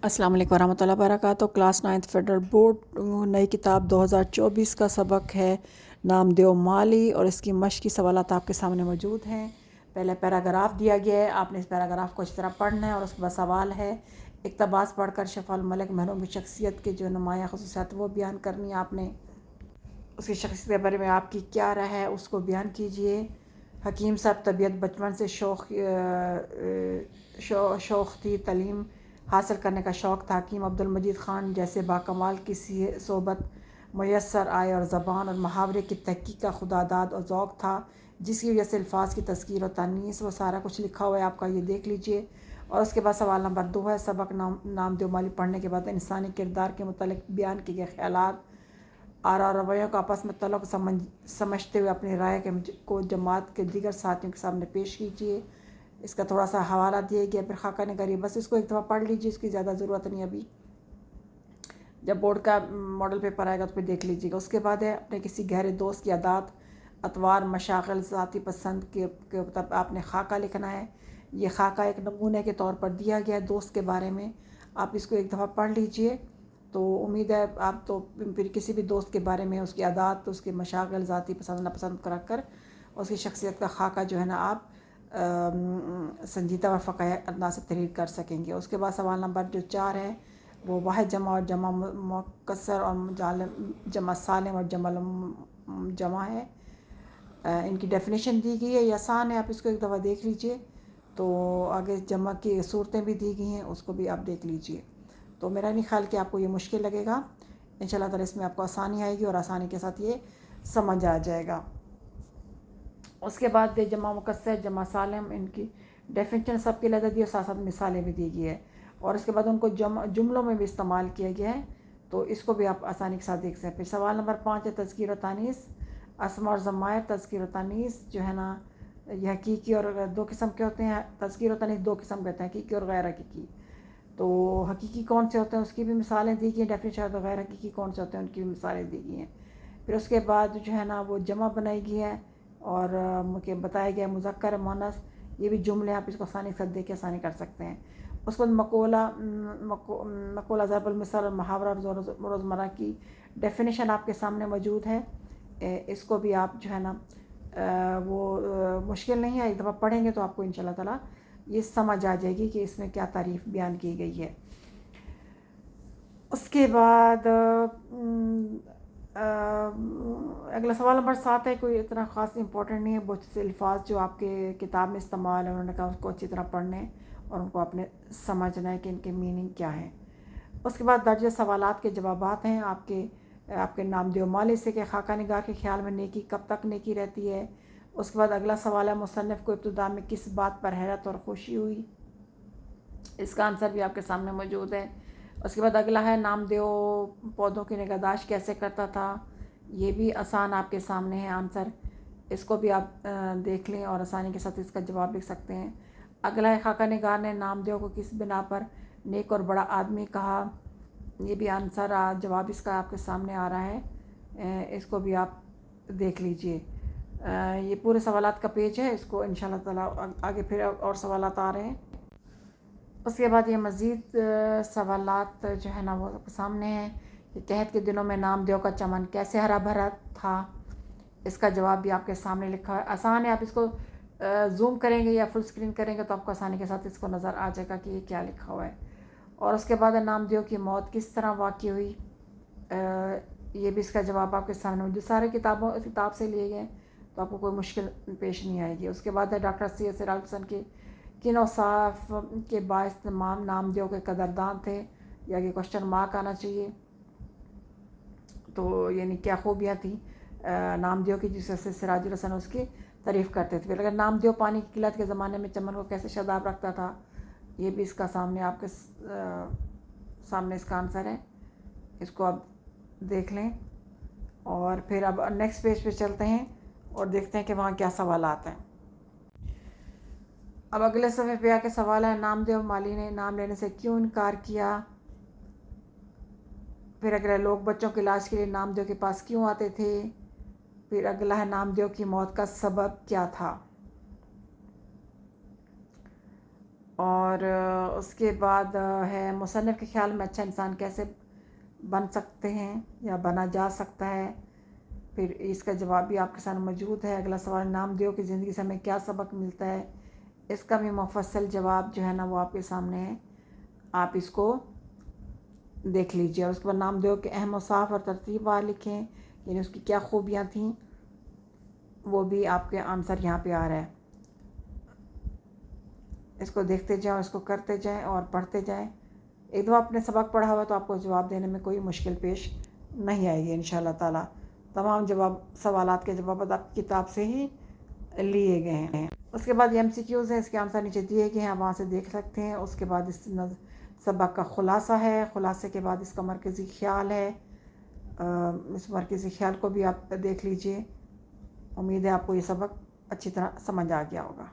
अस्सलाम वालेकुम रहमतुल्लाहि वबरकातुहू। क्लास 9th फेडरल बोर्ड नई किताब 2024 का सबक है नामदेव माली और इसकी मश्क की सवालात आपके सामने मौजूद हैं। पहले पैराग्राफ दिया गया है, आपने इस पैराग्राफ को अच्छी तरह पढ़ना है और उसके बाद सवाल है इक़्तिबास पढ़कर शफ़ाअल मलिक मरहूम की शख्सियत के जो नुमाया ख़ुसूसियात वो बयान करनी है। आपने उसकी शख्सियत के बारे में आपकी क्या राय है उसको बयान कीजिए। हकीम साहब तबीयत बचपन से शौक़ थी, तालीम हासिल करने का शौक़ था। हकीम अब्दुल मजीद ख़ान जैसे बाकमाल की सोबत मुयस्सर आए और ज़बान और मुहावरे की तहक़ीक़ का खुदादाद और ज़ौक़ था, जिसकी वजह से अल्फाज की तज़कीर और तानीस वो सारा कुछ लिखा हुआ है, आपका ये देख लीजिए। और उसके बाद सवाल नंबर 2 है, सबक नामदेव माली पढ़ने के बाद इंसानी किरदार के मुतालिक बयान किए गए ख़यालात और रवैयों का आपस में तल्लुक़ समझते हुए अपनी राय को जमात के दीगर साथियों के सामने पेश कीजिए। इसका थोड़ा सा हवाला दिया गया, फिर खाका निगारी, बस इसको एक दफ़ा पढ़ लीजिए, इसकी ज़्यादा ज़रूरत नहीं अभी, जब बोर्ड का मॉडल पेपर आएगा तो फिर देख लीजिएगा। उसके बाद है अपने किसी गहरे दोस्त की आदात, अतवार, मशागिल, ज़ाती पसंद के मतलब आपने खाका लिखना है। ये खाका एक नमूने के तौर पर दिया गया है दोस्त के बारे में, आप इसको एक दफ़ा पढ़ लीजिए। तो उम्मीद है आप तो फिर किसी भी दोस्त के बारे में उसकी आदात, उसके मशागिल, ज़ाती पसंद नापसंद कर कर उसकी शख्सियत का खाका जो है ना आप संजीदा व फ़क़ाह अंदाज़ से तहरीर कर सकेंगे। उसके बाद सवाल नंबर जो 4 है वो वाहिद जमा और जमा मुकस्सर और जमा सालिम और जमा है। इनकी डेफिनेशन दी गई है, ये आसान है, आप इसको एक दफ़ा देख लीजिए। तो आगे जमा की सूरतें भी दी गई हैं, उसको भी आप देख लीजिए। तो मेरा नहीं ख्याल कि आपको ये मुश्किल लगेगा, इंशाल्लाह ताला इसमें आपको आसानी आएगी और आसानी के साथ ये समझ आ जाएगा। उसके बाद जमा मुकस्सर, जमा सालिम, इनकी डेफिनेशन सबके लिए दी है, साथ साथ मिसालें भी दी गई है और इसके बाद उनको जुमलों में भी इस्तेमाल किया गया है, तो इसको भी आप आसानी के साथ देख सकते हैं। फिर सवाल नंबर 5 है तज़कीर और तानीस, अस्मा और ज़मायर। तज़कीर और तानीस जो है ना ये हकीकी और दो किस्म के होते हैं। तज़कीर और तानीस दो किस्म के होते हैं, हकीकी और गैर हकीकी। तो हकीकी कौन से होते हैं उसकी भी मिसालें दी गई हैं डेफिनेशन, तो गैर हकीकी कौन से होते हैं उनकी भी मिसालें दी गई हैं। फिर उसके बाद जो है ना वो जमा बनाई गई है और मुझे बताया गया मुज़क्कर मुअन्नस, ये भी जुमले आप इसको आसानी से देख के आसानी कर सकते हैं। उसके बाद मकोला ज़रबुल मिसाल और मुहावरा रोज़मर्रा की डेफिनेशन आपके सामने मौजूद है। इसको भी आप जो है ना वो मुश्किल नहीं है, एक दफ़ा पढ़ेंगे तो आपको इंशाल्लाह ताला ये समझ आ जाएगी कि इसमें क्या तारीफ़ बयान की गई है। उसके बाद अगला सवाल नंबर 7 है, कोई इतना ख़ास इंपॉर्टेंट नहीं है, बहुत से अल्फाज जो आपके किताब में इस्तेमाल है उन्होंने कहा उसको अच्छी तरह पढ़ने और उनको आपने समझना है कि इनके मीनिंग क्या है। उसके बाद दर्ज सवालात के जवाबात हैं आपके नामदेव माली से कि खाका निगाह के ख्याल में नेकी कब तक नेकी रहती है। उसके बाद अगला सवाल है मुसन्निफ़ को इब्तिदा में किस बात पर हैरत और खुशी हुई, इसका आंसर भी आपके सामने मौजूद है। उसके बाद अगला है नामदेव पौधों की निगहदाश्त कैसे करता था, ये भी आसान आपके सामने है आंसर, इसको भी आप देख लें और आसानी के साथ इसका जवाब लिख सकते हैं। अगला है खाका निगार ने नामदेव को किस बिना पर नेक और बड़ा आदमी कहा, ये भी आंसर जवाब इसका आपके सामने आ रहा है, इसको भी आप देख लीजिए। ये पूरे सवालात का पेज है, इसको इंशाल्लाह ताला आगे फिर और सवालात आ रहे हैं। उसके बाद ये मज़ीद सवालात जो है ना वो सामने हैं कि कहत के दिनों में नामदेव का चमन कैसे हरा भरा था, इसका जवाब भी आपके सामने लिखा है, आसान है, आप इसको जूम करेंगे या फुल स्क्रीन करेंगे तो आपको आसानी के साथ इसको नज़र आ जाएगा कि ये क्या लिखा हुआ है। और उसके बाद नामदेव की मौत किस तरह वाक़ई हुई, ये भी इसका जवाब आपके सामने, जो सारे किताब से लिए गए तो आपको कोई मुश्किल पेश नहीं आएगी। उसके बाद है डॉक्टर सैयद सिराज हसन के किन औसाफ के बायस तमाम नामदेव के कदरदान थे, या कि क्वेश्चन मार्क आना चाहिए, तो यानी क्या खूबियाँ थी नामदेव की जिससे सिराजुल हसन उसकी तारीफ़ करते थे। फिर अगर नामदेव पानी की किल्लत के ज़माने में चमन को कैसे शादाब रखता था, ये भी इसका सामने आपके सामने इसका आंसर है, इसको आप देख लें। और फिर अब नेक्स्ट पेज पे चलते हैं और देखते हैं कि वहाँ क्या सवाल आते हैं। अब अगले सफ़े पे आके सवाल है नामदेव माली ने नाम लेने से क्यों इनकार किया। फिर अगला लोग बच्चों के इलाज के लिए नामदेव के पास क्यों आते थे। फिर अगला है नामदेव की मौत का सबब क्या था। اور اس کے بعد ہے مصنف کے خیال میں اچھا انسان کیسے بن سکتے ہیں یا بنا جا سکتا ہے، پھر اس کا جواب بھی آپ کے سامنے موجود ہے۔ اگلا سوال، نام دیو کہ زندگی سے ہمیں کیا سبق ملتا ہے، اس کا بھی مفصل جواب جو ہے نا وہ آپ کے سامنے ہے، آپ اس کو دیکھ لیجیے۔ اور اس کے بعد نام دیو کہ اہم اوصاف اور ترتیب وہاں لکھیں، یعنی اس کی کیا خوبیاں تھیں، وہ بھی آپ کے آنسر یہاں پہ آ رہا ہے۔ اس کو دیکھتے جائیں اور اس کو کرتے جائیں اور پڑھتے جائیں۔ ایک دفعہ آپ نے سبق پڑھا ہوا تو آپ کو جواب دینے میں کوئی مشکل پیش نہیں آئے گی انشاءاللہ تعالیٰ۔ تمام سوالات کے جوابات آپ کی کتاب سے ہی لیے گئے ہیں۔ اس کے بعد یہ MCQs ہیں، اس کے آنسر نیچے دیے گئے ہیں، آپ وہاں سے دیکھ سکتے ہیں۔ اس کے بعد اس سبق کا خلاصہ ہے، خلاصے کے بعد اس کا مرکزی خیال ہے، اس مرکزی خیال کو بھی آپ دیکھ لیجئے۔ امید ہے آپ کو یہ سبق اچھی طرح سمجھ آ گیا ہوگا۔